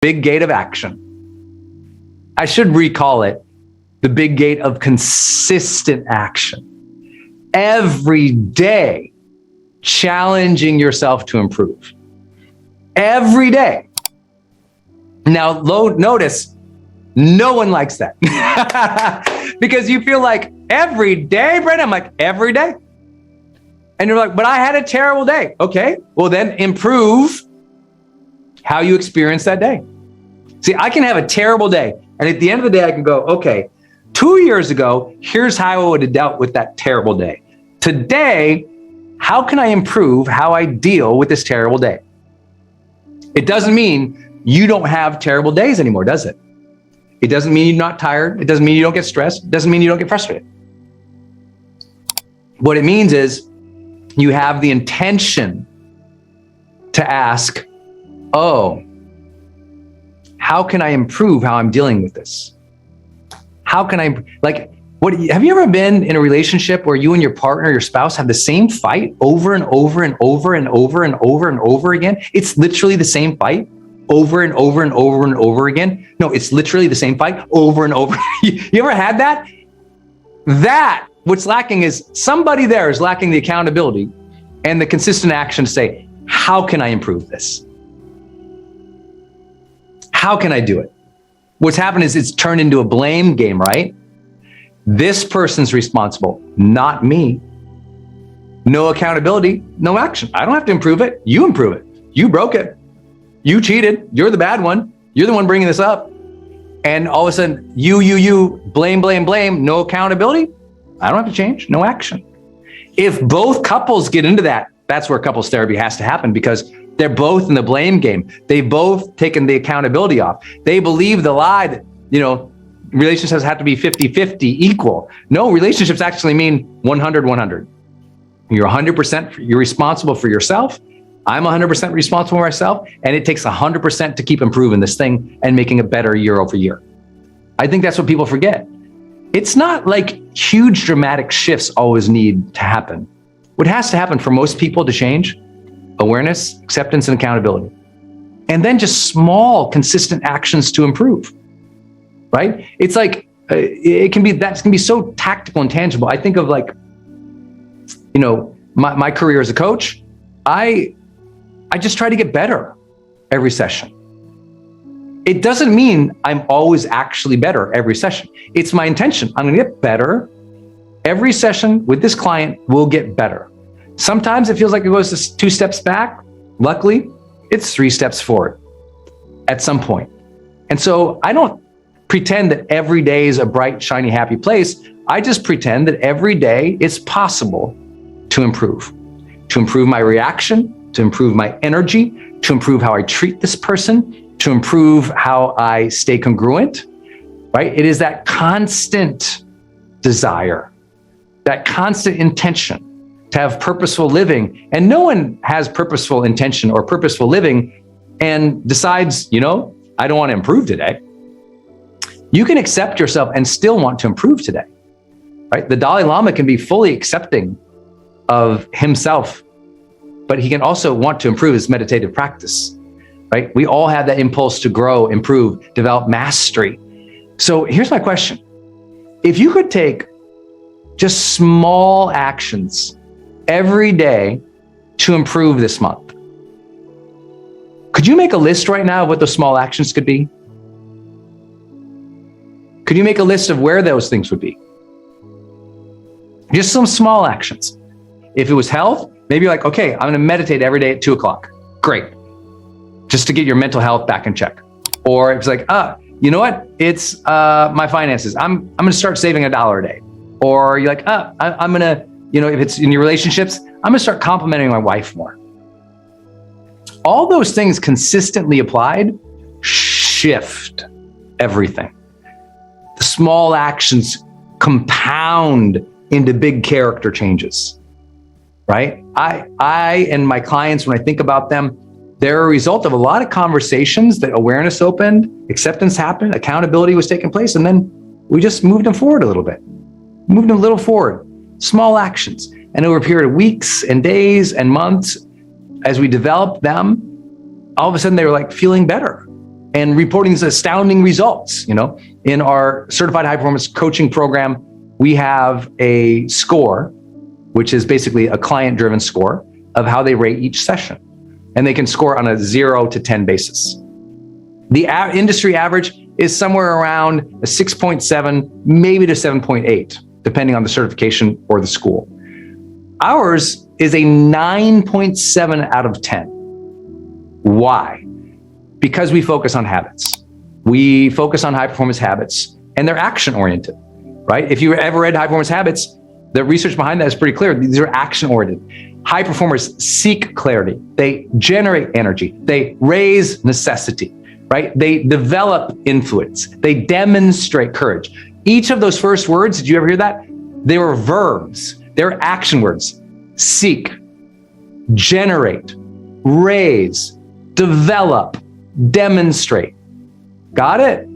big gate of action. I should recall it the big gate of consistent action. Every day, challenging yourself to improve. Every day. Now, notice, no one likes that. Because you feel like every day, Brent, I'm like, every day. And you're like, but I had a terrible day. Okay, well then improve how you experience that day. See, I can have a terrible day. And at the end of the day, I can go, okay, 2 years ago, here's how I would have dealt with that terrible day. Today, how can I improve how I deal with this terrible day? It doesn't mean you don't have terrible days anymore, does it? It doesn't mean you're not tired. It doesn't mean you don't get stressed. It doesn't mean you don't get frustrated. What it means is you have the intention to ask, oh, how can I improve how I'm dealing with this? How can I, have you ever been in a relationship where you and your partner, your spouse have the same fight over and over and over and over and over and over again? It's literally the same fight over and over and over and over again. No, it's literally the same fight over and over. You ever had that? What's lacking is somebody there is lacking the accountability and the consistent action to say, how can I improve this? How can I do it? What's happened is it's turned into a blame game, right? This person's responsible, not me. No accountability, no action. I don't have to improve it. You improve it. You broke it. You cheated. You're the bad one. You're the one bringing this up. And all of a sudden, you, blame, no accountability. I don't have to change, no action. If both couples get into that, that's where couples therapy has to happen, because they're both in the blame game. They've both taken the accountability off. They believe the lie that, relationships have to be 50-50 equal. No, relationships actually mean 100-100. You're 100%, you're responsible for yourself. I'm 100% responsible for myself. And it takes 100% to keep improving this thing and making it better year over year. I think that's what people forget. It's not like huge dramatic shifts always need to happen. What has to happen for most people to change? Awareness, acceptance, and accountability. And then just small, consistent actions to improve, right? It's like, that can be so tactical and tangible. I think of my career as a coach. I just try to get better every session. It doesn't mean I'm always actually better every session. It's my intention. I'm going to get better. Every session with this client will get better. Sometimes it feels like it goes 2 steps back. Luckily, it's 3 steps forward at some point. And so I don't pretend that every day is a bright, shiny, happy place. I just pretend that every day it's possible to improve my reaction, to improve my energy, to improve how I treat this person, to improve how I stay congruent, right? It is that constant desire, that constant intention to have purposeful living. And no one has purposeful intention or purposeful living and decides, I don't want to improve today. You can accept yourself and still want to improve today, right? The Dalai Lama can be fully accepting of himself, but he can also want to improve his meditative practice, right? We all have that impulse to grow, improve, develop mastery. So here's my question. If you could take just small actions every day to improve this month, could you make a list right now of what those small actions could be? Could you make a list of where those things would be? Just some small actions. If it was health, maybe you're like, okay, I'm going to meditate every day at 2:00. Great. Just to get your mental health back in check. Or it's like, you know what? It's my finances. I'm going to start saving $1 a day. Or you're like, I'm going to, if it's in your relationships, I'm going to start complimenting my wife more. All those things consistently applied shift everything. The small actions compound into big character changes, right? I and my clients, when I think about them, they're a result of a lot of conversations that awareness opened, acceptance happened, accountability was taking place, and then we just moved them forward a little bit. Moved them a little forward, small actions. And over a period of weeks and days and months, as we developed them, all of a sudden they were like feeling better. and reporting these astounding results. In our certified high performance coaching program, we have a score, which is basically a client driven score of how they rate each session. And they can score on a 0 to 10 basis. The industry average is somewhere around a 6.7, maybe to 7.8, depending on the certification or the school. Ours is a 9.7 out of 10. Why? Because we focus on habits. We focus on high performance habits, and they're action oriented, right? If you ever read High Performance Habits, the research behind that is pretty clear. These are action oriented. High performers seek clarity. They generate energy. They raise necessity, right? They develop influence. They demonstrate courage. Each of those first words, did you ever hear that? They were verbs. They're action words. Seek, generate, raise, develop, demonstrate. Got it?